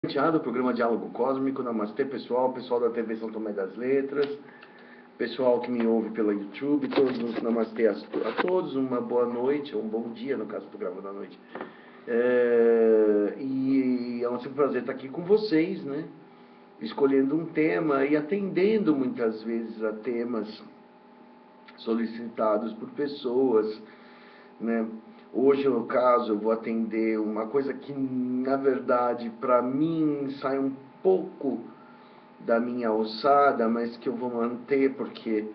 Do programa Diálogo Cósmico. Namastê, pessoal da TV São Tomé das Letras, pessoal que me ouve pela YouTube, todos namastê a todos, uma boa noite, ou um bom dia, no caso do programa da noite. E é um sempre prazer estar aqui com vocês, né? Escolhendo um tema e atendendo muitas vezes a temas solicitados por pessoas, né? Hoje, no caso, eu vou atender uma coisa que, na verdade, para mim, sai um pouco da minha alçada, mas que eu vou manter porque,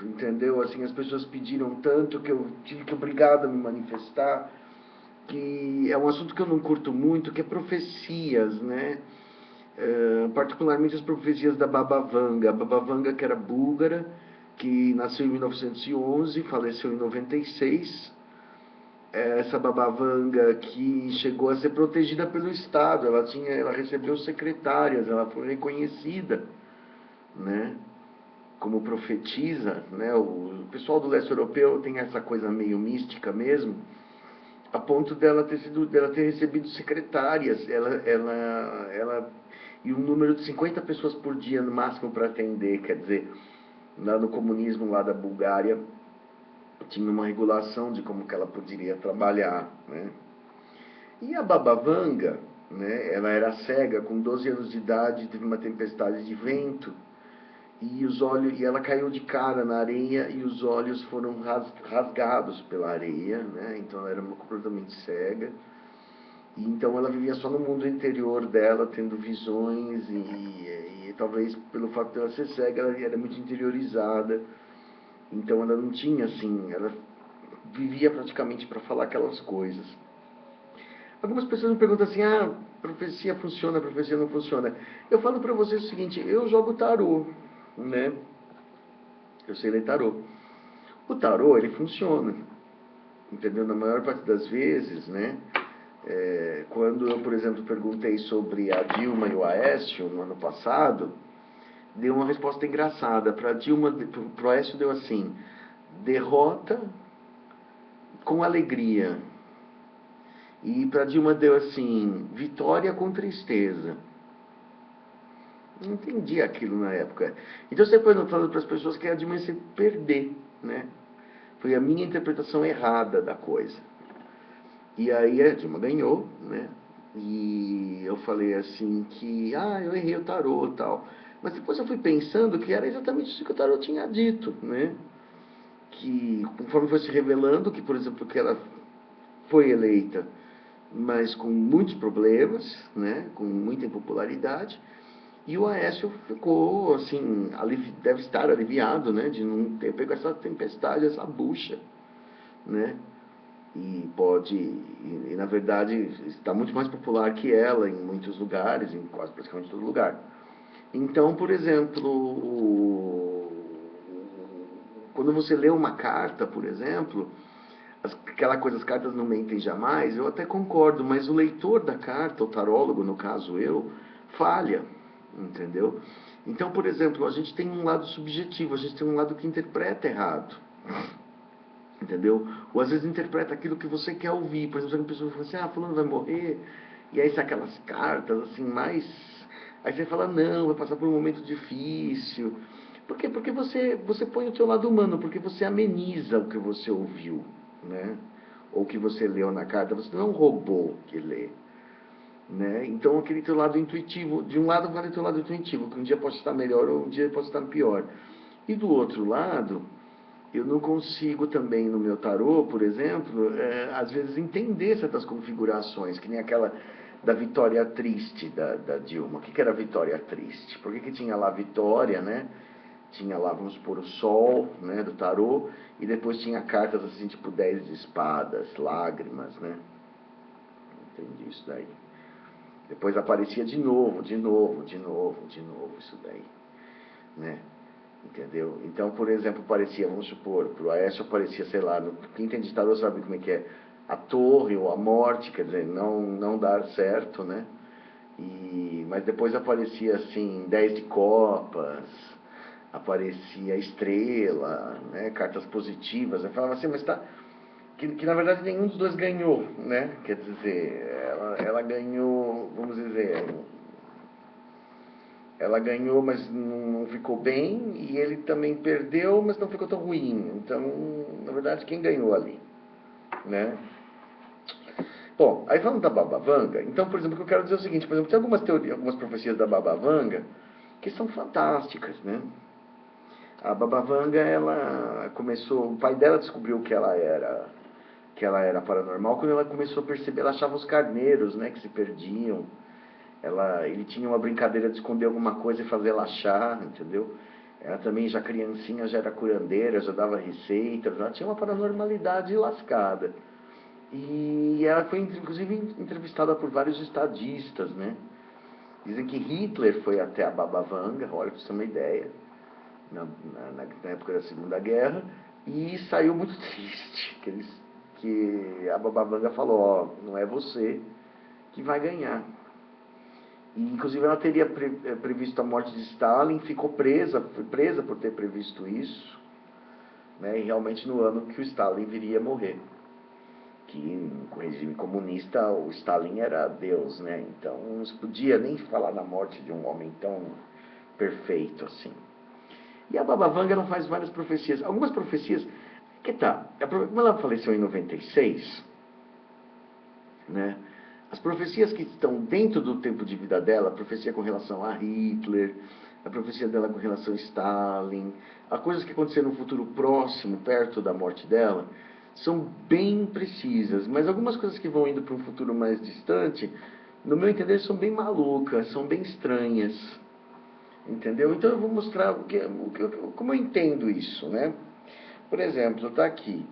entendeu? Assim, as pessoas pediram tanto que eu tive que obrigado a me manifestar, que é um assunto que eu não curto muito, que é profecias, né? Particularmente as profecias da Baba Vanga. A Baba Vanga, que era búlgara, que nasceu em 1911, faleceu em 96. Essa Baba Vanga que chegou a ser protegida pelo Estado, ela recebeu secretárias, ela foi reconhecida, né, como profetisa, né? O pessoal do leste europeu tem essa coisa meio mística mesmo, a ponto dela ter recebido secretárias, ela e um número de 50 pessoas por dia no máximo para atender, quer dizer, lá no comunismo lá da Bulgária tinha uma regulação de como que ela poderia trabalhar, né? E a Baba Vanga, né, ela era cega, com 12 anos de idade, teve uma tempestade de vento, e ela caiu de cara na areia e os olhos foram rasgados pela areia, né? Então ela era completamente cega. E então ela vivia só no mundo interior dela, tendo visões e talvez pelo fato dela ser cega, ela era muito interiorizada. Então ela não tinha assim, ela vivia praticamente para falar aquelas coisas. Algumas pessoas me perguntam assim, profecia funciona, profecia não funciona. Eu falo para vocês o seguinte, eu jogo tarô, né? Eu sei ler tarô. O tarô, ele funciona, entendeu? Na maior parte das vezes, né? Quando eu, por exemplo, perguntei sobre a Dilma e o Aécio no ano passado, deu uma resposta engraçada. Para Dilma, para o Aécio deu assim, derrota com alegria. E para Dilma deu assim, vitória com tristeza. Não entendi aquilo na época. Então você foi falando para as pessoas que a Dilma ia se perder, né? Foi a minha interpretação errada da coisa. E aí a Dilma ganhou, né? E eu falei assim que, eu errei o tarô e tal. Mas depois eu fui pensando que era exatamente isso que o tarô tinha dito, né? Que conforme foi se revelando, que por exemplo, que ela foi eleita, mas com muitos problemas, né? Com muita impopularidade. E o Aécio ficou, assim, deve estar aliviado, né? De não ter pego essa tempestade, essa bucha, né? E na verdade está muito mais popular que ela em muitos lugares, em quase praticamente todo lugar. Então, por exemplo, quando você lê uma carta, por exemplo, aquela coisa, as cartas não mentem jamais, eu até concordo, mas o leitor da carta, o tarólogo, no caso eu, falha, entendeu? Então, por exemplo, a gente tem um lado subjetivo, a gente tem um lado que interpreta errado. Entendeu? Ou às vezes interpreta aquilo que você quer ouvir. Por exemplo, a pessoa fala assim, fulano vai morrer. E aí sai aquelas cartas assim, mais... Aí você fala, não, vai passar por um momento difícil. Por quê? Porque você põe o seu lado humano, porque você ameniza o que você ouviu, né? Ou que você leu na carta. Você não é um robô que lê. Né? Então aquele teu lado intuitivo, de um lado vale o teu lado intuitivo, que um dia pode estar melhor ou um dia pode estar pior. E do outro lado, eu não consigo também no meu tarô, por exemplo, às vezes entender certas configurações, que nem aquela da vitória triste da Dilma. O que era a vitória triste? Por que tinha lá a vitória, né? Tinha lá, vamos supor, o sol, né, do tarô, e depois tinha cartas assim, tipo 10 de espadas, lágrimas, né? Entendi isso daí. Depois aparecia de novo isso daí, né? Entendeu? Então, por exemplo, parecia, vamos supor, para o Aécio aparecia, sei lá, quem entende de tarô sabe como é que é, a torre ou a morte, quer dizer, não dar certo, né? Mas depois aparecia, assim, 10 de copas, aparecia estrela, né? Cartas positivas. Eu falava assim, mas tá... Que na verdade nenhum dos dois ganhou, né? Quer dizer, ela ganhou ela ganhou, mas não ficou bem, e ele também perdeu, mas não ficou tão ruim. Então, na verdade, quem ganhou ali, né? Bom, aí falando da Baba Vanga, então, por exemplo, o que eu quero dizer é o seguinte, por exemplo, tem algumas teorias, algumas profecias da Baba Vanga que são fantásticas, né? A Baba Vanga, ela começou, o pai dela descobriu que ela era paranormal quando ela começou a perceber, ela achava os carneiros, né, que se perdiam. Ele tinha uma brincadeira de esconder alguma coisa e fazer ela achar, entendeu? Ela também, já criancinha, já era curandeira, já dava receitas, ela tinha uma paranormalidade lascada. E ela foi, inclusive, entrevistada por vários estadistas, né? Dizem que Hitler foi até a Baba Vanga, olha, pra você ter uma ideia, na época da Segunda Guerra, e saiu muito triste, que a Baba Vanga falou, ó, não é você que vai ganhar. E, inclusive, ela teria previsto a morte de Stalin, foi presa por ter previsto isso, né, e realmente no ano que o Stalin viria a morrer. Que com o regime comunista o Stalin era Deus, né? Então não se podia nem falar na morte de um homem tão perfeito assim. E a Baba Vanga, ela faz várias profecias. Algumas profecias, como ela faleceu em 96, né? As profecias que estão dentro do tempo de vida dela, a profecia com relação a Hitler, a profecia dela com relação a Stalin, a coisas que aconteceram no futuro próximo, perto da morte dela, são bem precisas, mas algumas coisas que vão indo para um futuro mais distante, no meu entender, são bem malucas, são bem estranhas, entendeu? Então eu vou mostrar como eu entendo isso, né? Por exemplo, está aqui.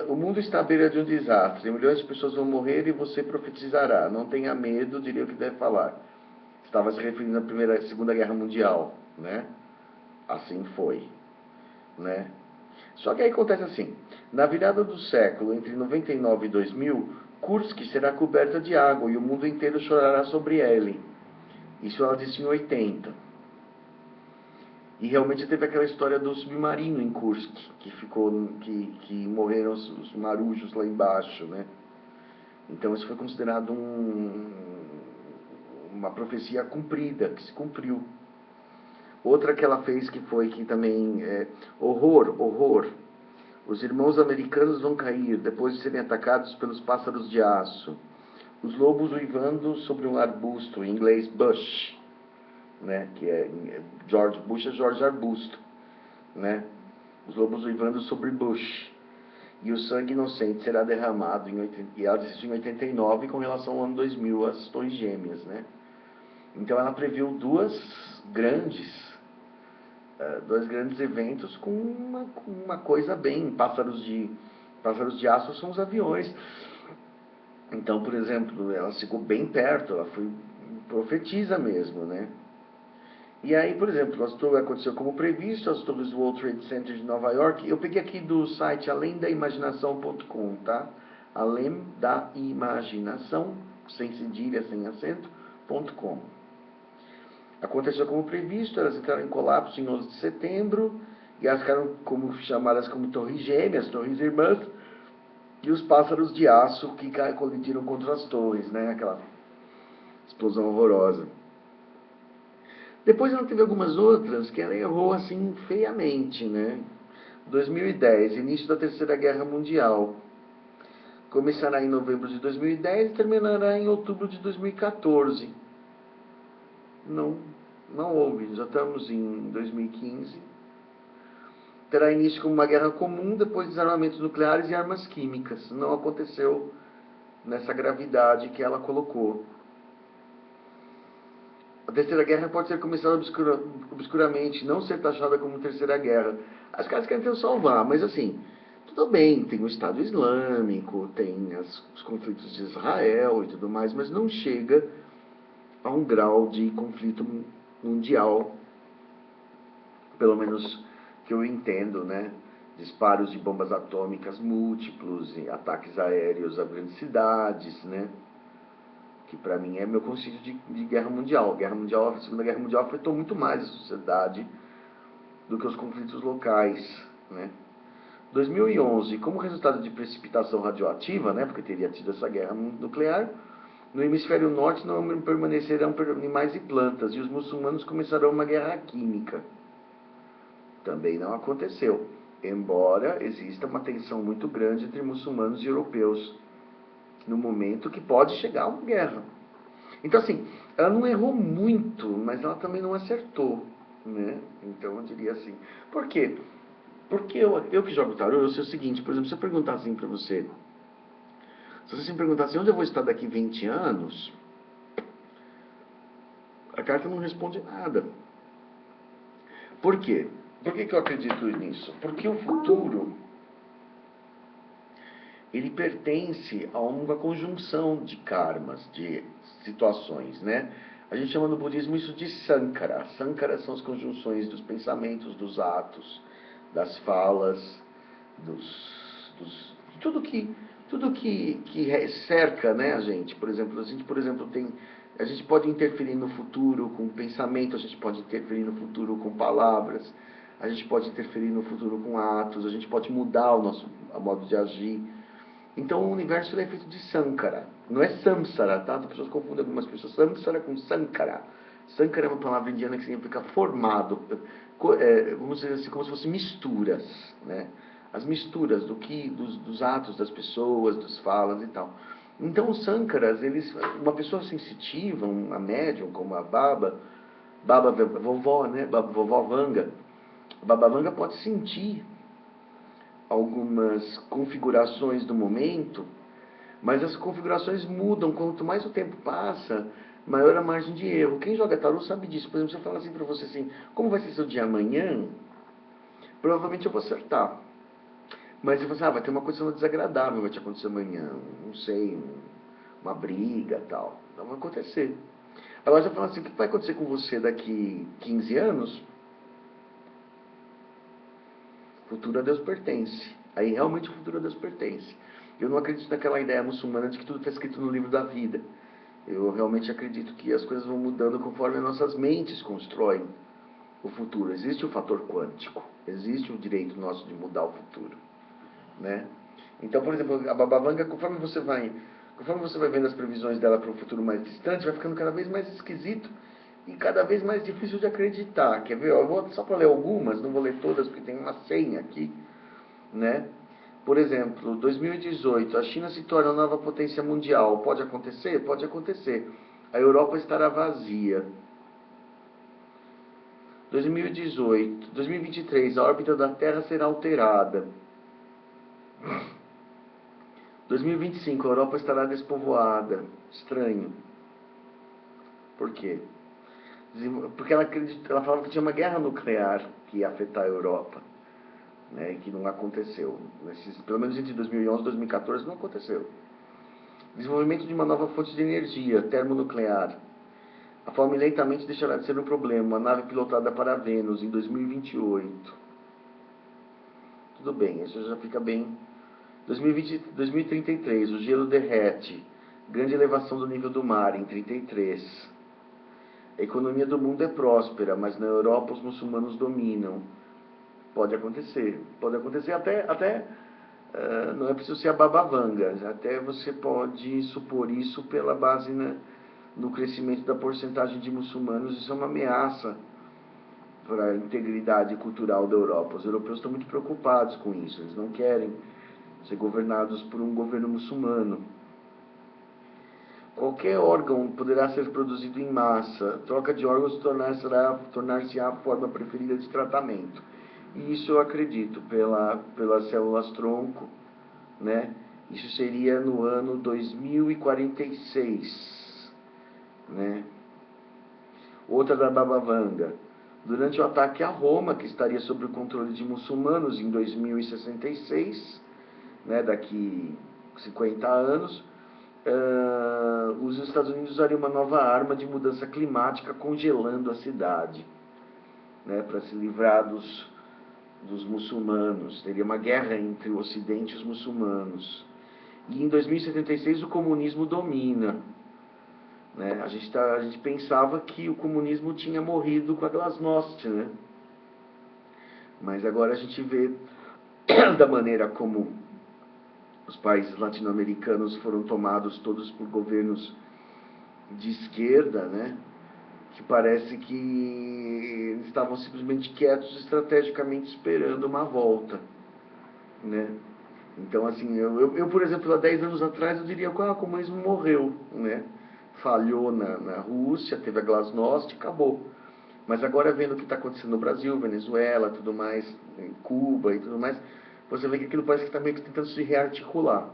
O mundo está à beira de um desastre, milhões de pessoas vão morrer e você profetizará. Não tenha medo, diria o que deve falar. Estava se referindo à Segunda Guerra Mundial, né? Assim foi, né? Só que aí acontece assim, na virada do século, entre 99 e 2000, Kursk será coberta de água e o mundo inteiro chorará sobre ele. Isso ela disse em 80. E realmente teve aquela história do submarino em Kursk, que morreram os marujos lá embaixo, né? Então isso foi considerado uma profecia cumprida, que se cumpriu. Outra que ela fez que também horror. Os irmãos americanos vão cair depois de serem atacados pelos pássaros de aço. Os lobos uivando sobre um arbusto, em inglês bush, né? Que George Bush é George Arbusto, né? Os lobos uivando sobre bush. E o sangue inocente será derramado e ela disse isso em 89 com relação ao ano 2000, as Torres Gêmeas, né? Então ela previu dois grandes eventos com uma coisa bem, pássaros de aço são os aviões. Então, por exemplo, ela ficou bem perto, ela foi profetiza mesmo, né? E aí, por exemplo, aconteceu como previsto, as torres do World Trade Center de Nova York. Eu peguei aqui do site alemdaimaginação.com, tá? Alemdaimaginação, sem cedilha, sem acento.com. Aconteceu como previsto, elas entraram em colapso em 11 de setembro, e elas ficaram chamadas como torres gêmeas, torres irmãs, e os pássaros de aço que colidiram contra as torres, né? Aquela explosão horrorosa. Depois ela teve algumas outras que ela errou assim feiamente, né? 2010, início da Terceira Guerra Mundial. Começará em novembro de 2010 e terminará em outubro de 2014. Não houve, já estamos em 2015. Terá início como uma guerra comum, depois desarmamentos nucleares e armas químicas. Não aconteceu nessa gravidade que ela colocou. A Terceira Guerra pode ser começada obscuramente, não ser taxada como Terceira Guerra. As caras querem salvar, mas assim, tudo bem, tem o Estado Islâmico, tem os conflitos de Israel e tudo mais, mas não chega a um grau de conflito mundial, pelo menos que eu entendo, né? Disparos de bombas atômicas múltiplos, ataques aéreos a grandes cidades, né? Que para mim é meu conceito de guerra mundial. A Segunda Guerra Mundial afetou muito mais a sociedade do que os conflitos locais, né? 2011, como resultado de precipitação radioativa, né, porque teria tido essa guerra nuclear, No hemisfério norte não permanecerão animais e plantas, e os muçulmanos começarão uma guerra química. Também não aconteceu, embora exista uma tensão muito grande entre muçulmanos e europeus, no momento que pode chegar uma guerra. Então, assim, ela não errou muito, mas ela também não acertou, né? Então, eu diria assim. Por quê? Porque eu que jogo tarô, eu sei o seguinte, por exemplo, se eu perguntar assim pra você, se você me perguntar assim, onde eu vou estar daqui 20 anos, a carta não responde nada. Por quê? Por que eu acredito nisso? Porque o futuro, ele pertence a uma conjunção de karmas, de situações, né? A gente chama no budismo isso de sankara. Sankara são as conjunções dos pensamentos, dos atos, das falas, de tudo que cerca, né, a gente. Por exemplo, a gente pode interferir no futuro com pensamento, a gente pode interferir no futuro com palavras, a gente pode interferir no futuro com atos, a gente pode mudar o nosso modo de agir. Então o universo é feito de Sankara. Não é Samsara, tá? As pessoas confundem algumas pessoas. Samsara com Sankara. Sankara é uma palavra indiana que significa formado. Vamos dizer assim, como se fossem misturas, né? As misturas dos atos das pessoas, das falas e tal. Então os Sankaras, uma pessoa sensitiva, uma médium como a vovó, né? Vovó Vanga. A Baba Vanga pode sentir algumas configurações do momento, mas as configurações mudam. Quanto mais o tempo passa, maior a margem de erro. Quem joga tarô sabe disso. Por exemplo, se eu falar assim para você assim, como vai ser seu dia amanhã? Provavelmente eu vou acertar. Mas você fala assim, vai ter uma coisa desagradável vai te acontecer amanhã. Não sei, uma briga tal. Não vai acontecer. Agora você fala assim, o que vai acontecer com você daqui 15 anos? O futuro a Deus pertence. Aí realmente o futuro a Deus pertence. Eu não acredito naquela ideia muçulmana de que tudo está escrito no livro da vida. Eu realmente acredito que as coisas vão mudando conforme as nossas mentes constroem o futuro. Existe o fator quântico. Existe o direito nosso de mudar o futuro, né? Então, por exemplo, a Baba Vanga, conforme você vai vendo as previsões dela para um futuro mais distante, vai ficando cada vez mais esquisito e cada vez mais difícil de acreditar. Quer ver? Eu vou só para ler algumas, não vou ler todas porque tem uma senha aqui, né? Por exemplo, 2018, a China se torna a nova potência mundial. Pode acontecer? Pode acontecer. A Europa estará vazia. 2018, 2023, a órbita da Terra será alterada. 2025, a Europa estará despovoada. Estranho. Por quê? Porque ela falava que tinha uma guerra nuclear que ia afetar a Europa, né, que não aconteceu. Pelo menos entre 2011 e 2014 não aconteceu. Desenvolvimento de uma nova fonte de energia, termonuclear. A fome lentamente deixará de ser um problema. Uma nave pilotada para Vênus em 2028. Tudo bem, isso já fica bem. 2033, o gelo derrete. Grande elevação do nível do mar em 33. A economia do mundo é próspera, mas na Europa os muçulmanos dominam. Pode acontecer. Pode acontecer até não é preciso ser a Baba Vanga. Até você pode supor isso pela base, né, no crescimento da porcentagem de muçulmanos. Isso é uma ameaça para a integridade cultural da Europa. Os europeus estão muito preocupados com isso. Eles não querem ser governados por um governo muçulmano. Qualquer órgão poderá ser produzido em massa. Troca de órgãos tornar-se-á a forma preferida de tratamento. E isso eu acredito, pelas células-tronco, né? Isso seria no ano 2046, né? Outra da Baba Vanga. Durante o ataque a Roma, que estaria sob o controle de muçulmanos em 2066, né? Daqui 50 anos, os Estados Unidos usariam uma nova arma de mudança climática congelando a cidade, né, para se livrar dos muçulmanos. Teria uma guerra entre o Ocidente e os muçulmanos. E em 2076 o comunismo domina, né? A gente pensava que o comunismo tinha morrido com a glasnost, né? Mas agora a gente vê da maneira como os países latino-americanos foram tomados todos por governos de esquerda, né, que parece que estavam simplesmente quietos, estrategicamente esperando uma volta, né. Então, assim, eu, por exemplo, há 10 anos atrás, eu diria que o comunismo morreu, né, falhou na Rússia, teve a glasnost e acabou. Mas agora, vendo o que está acontecendo no Brasil, Venezuela, tudo mais, em Cuba e tudo mais, você vê que aquilo parece que está meio que tentando se rearticular,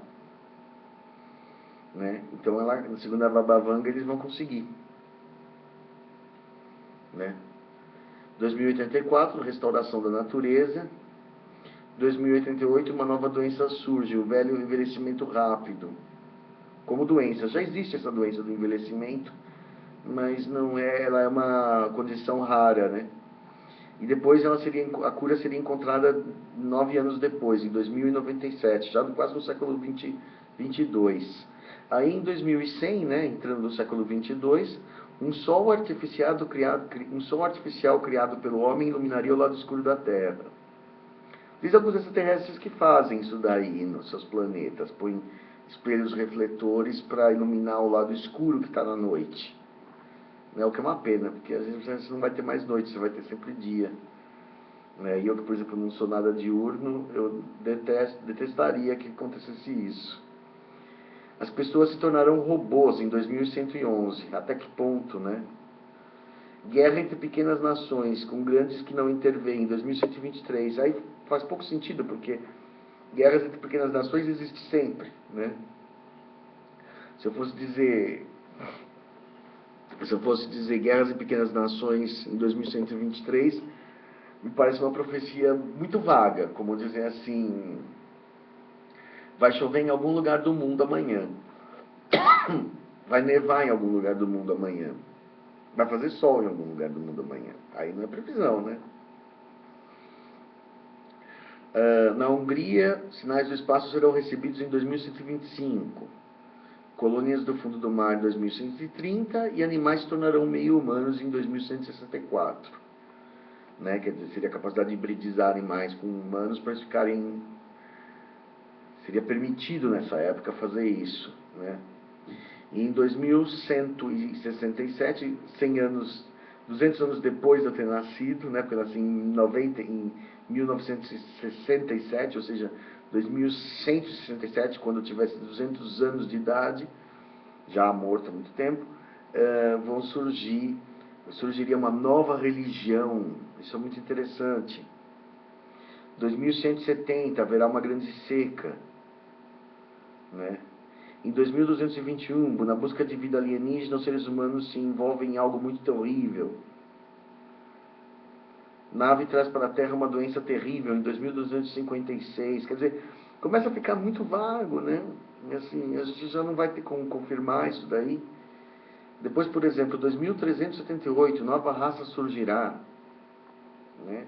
né? Então, ela, segundo a Baba Vanga, eles vão conseguir, né? 2084, restauração da natureza. 2088, uma nova doença surge, o velho envelhecimento rápido. Como doença, já existe essa doença do envelhecimento, mas não é, ela é uma condição rara, né? E depois a cura seria encontrada 9 anos depois, em 2097, já quase no século 22. Aí em 2100, né, entrando no século 22, um sol artificial criado pelo homem iluminaria o lado escuro da Terra. Diz alguns extraterrestres que fazem isso daí nos seus planetas, põem espelhos refletores para iluminar o lado escuro que está na noite. Né, o que é uma pena, porque às vezes você não vai ter mais noite, você vai ter sempre dia. Né? E eu, que, por exemplo, não sou nada diurno, eu detestaria que acontecesse isso. As pessoas se tornarão robôs em 2111. Até que ponto, né? Guerra entre pequenas nações, com grandes que não intervêm, em 2123. Aí faz pouco sentido, porque guerras entre pequenas nações existem sempre, né? Se eu fosse dizer guerras em pequenas nações em 2123, me parece uma profecia muito vaga, como dizer assim, vai chover em algum lugar do mundo amanhã, vai nevar em algum lugar do mundo amanhã, vai fazer sol em algum lugar do mundo amanhã. Aí não é previsão, né? Na Hungria, sinais do espaço serão recebidos em 2125. Colônias do fundo do mar em 2130 e animais se tornarão meio humanos em 2164. Né? Quer dizer, seria a capacidade de hibridizar animais com humanos para eles ficarem... Seria permitido nessa época fazer isso, né? E em 2167, 200 anos depois de eu ter nascido, né? Porque eu nasci em 1967, ou seja, 2167, quando eu tivesse 200 anos de idade, já morto há muito tempo, surgiria uma nova religião. Isso é muito interessante. 2170 haverá uma grande seca, né? Em 2221, na busca de vida alienígena, os seres humanos se envolvem em algo muito terrível. Nave traz para a Terra uma doença terrível em 2256. Quer dizer, começa a ficar muito vago, né? E assim, a gente já não vai ter como confirmar isso daí. Depois, por exemplo, 2378, nova raça surgirá, né?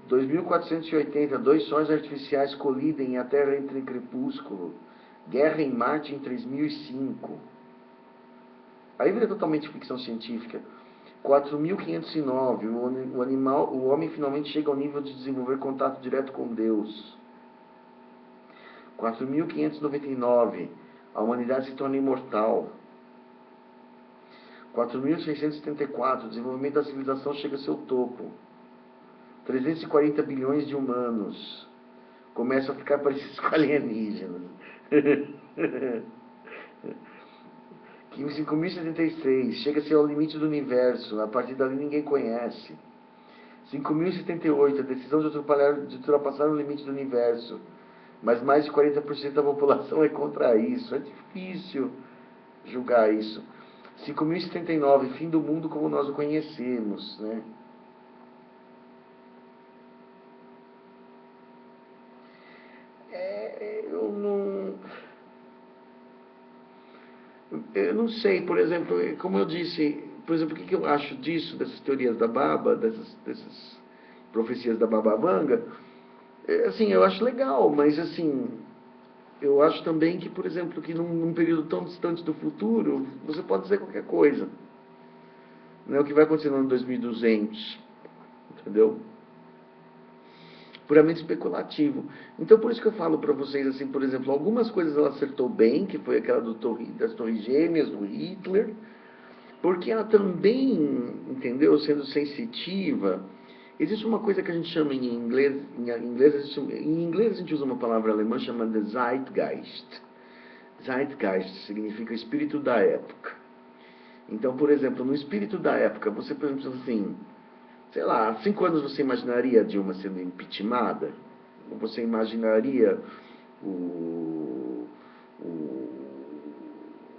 2480, dois sóis artificiais colidem e a Terra entra em crepúsculo. Guerra em Marte em 3005. Aí vira totalmente ficção científica. 4509, o homem finalmente chega ao nível de desenvolver contato direto com Deus. 4599, a humanidade se torna imortal. 4674, o desenvolvimento da civilização chega a seu topo. 340 bilhões de humanos começam a ficar parecidos com alienígenas. 5.076, chega-se ao limite do universo, a partir dali ninguém conhece. 5.078, a decisão de ultrapassar o limite do universo, mas mais de 40% da população é contra isso. É difícil julgar isso. 5.079, fim do mundo como nós o conhecemos, né? Eu não sei, por exemplo, como eu disse, por exemplo, o que eu acho disso, dessas teorias da Baba, dessas profecias da Baba Vanga, assim, eu acho legal, mas assim, eu acho também que, por exemplo, que num período tão distante do futuro, você pode dizer qualquer coisa. Não é o que vai acontecer no ano 2200, entendeu? puramente especulativo. Então, por isso que eu falo para vocês, assim, por exemplo, algumas coisas ela acertou bem, que foi aquela das Torres Gêmeas, do Hitler, porque ela também, entendeu, sendo sensitiva, existe uma coisa que a gente chama em inglês, em inglês a gente usa uma palavra alemã chamada Zeitgeist. Zeitgeist significa espírito da época. Então, por exemplo, no espírito da época, você pensa assim, sei lá, há 5 anos você imaginaria a Dilma sendo impeachmentada? Ou você imaginaria o,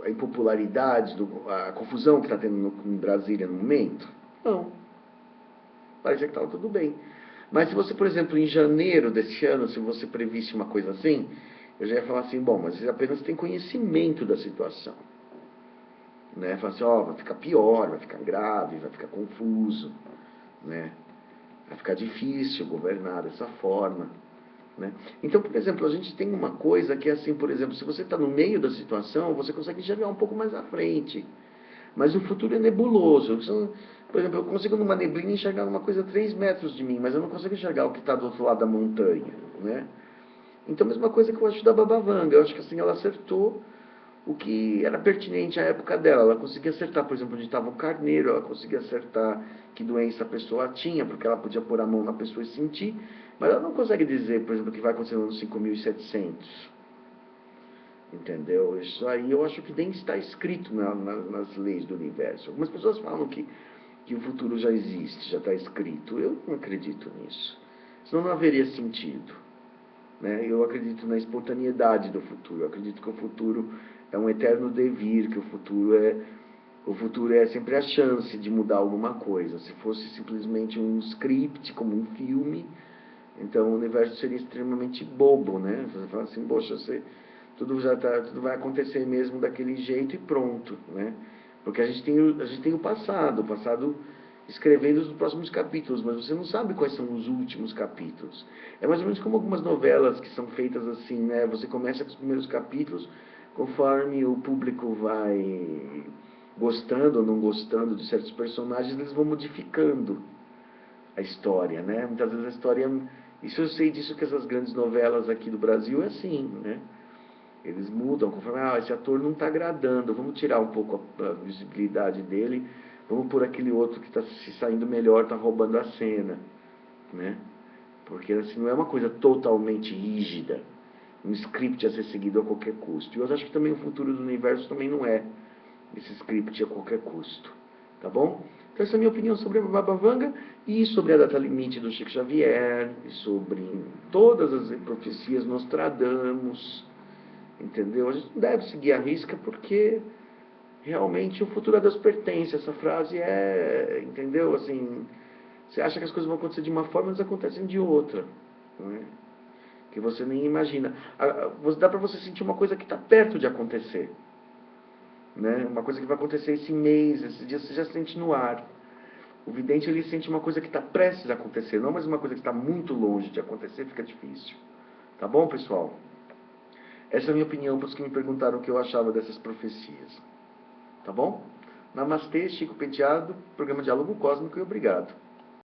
a impopularidade, a confusão que está tendo em Brasília no momento? Não. Parecia que estava tudo bem. Mas se você, por exemplo, em janeiro desse ano, se você previsse uma coisa assim, eu já ia falar assim, bom, mas você apenas tem conhecimento da situação. Né? Fala assim, ó, vai ficar pior, vai ficar grave, vai ficar confuso, né? Vai ficar difícil governar dessa forma. Né? Então, por exemplo, a gente tem uma coisa que é assim, por exemplo, se você está no meio da situação, você consegue enxergar um pouco mais à frente. Mas o futuro é nebuloso. Por exemplo, eu consigo numa neblina enxergar uma coisa a 3 metros de mim, mas eu não consigo enxergar o que está do outro lado da montanha. Né? Então, a mesma coisa que eu acho da Baba Vanga. Eu acho que assim, ela acertou o que era pertinente à época dela. Ela conseguia acertar, por exemplo, onde estava o carneiro, ela conseguia acertar que doença a pessoa tinha, porque ela podia pôr a mão na pessoa e sentir, mas ela não consegue dizer, por exemplo, o que vai acontecer no ano 5700. Entendeu? Isso aí eu acho que nem está escrito nas leis do universo. Algumas pessoas falam que o futuro já existe, já está escrito. Eu não acredito nisso. Senão não haveria sentido. Né? Eu acredito na espontaneidade do futuro. Eu acredito que o futuro é um eterno devir, que o futuro é sempre a chance de mudar alguma coisa. Se fosse simplesmente um script, como um filme, então o universo seria extremamente bobo, né? Você fala assim, poxa, tudo vai acontecer mesmo daquele jeito e pronto, né? Porque a gente tem o passado escrevendo os próximos capítulos, mas você não sabe quais são os últimos capítulos. É mais ou menos como algumas novelas que são feitas assim, né? Você começa com os primeiros capítulos, conforme o público vai gostando ou não gostando de certos personagens, eles vão modificando a história, né? Muitas vezes a história... Isso eu sei disso que essas grandes novelas aqui do Brasil é assim, né? Eles mudam conforme, esse ator não está agradando, vamos tirar um pouco a visibilidade dele, vamos por aquele outro que está se saindo melhor, está roubando a cena, né? Porque assim, não é uma coisa totalmente rígida, um script a ser seguido a qualquer custo. E eu acho que também o futuro do universo também não é esse script a qualquer custo, tá bom? Então essa é a minha opinião sobre a Baba Vanga e sobre a data limite do Chico Xavier, e sobre todas as profecias Nostradamus, entendeu? A gente não deve seguir a risca porque realmente o futuro a Deus pertence. Essa frase é, entendeu? Assim, você acha que as coisas vão acontecer de uma forma, mas acontecem de outra, não é? Que você nem imagina. Dá para você sentir uma coisa que está perto de acontecer, né? Uma coisa que vai acontecer esse mês, esses dias você já sente no ar. O vidente ele sente uma coisa que está prestes a acontecer, não mais uma coisa que está muito longe de acontecer, fica difícil. Tá bom, pessoal? Essa é a minha opinião para os que me perguntaram o que eu achava dessas profecias. Tá bom? Namastê, Chico Penteado, programa Diálogo Cósmico e obrigado.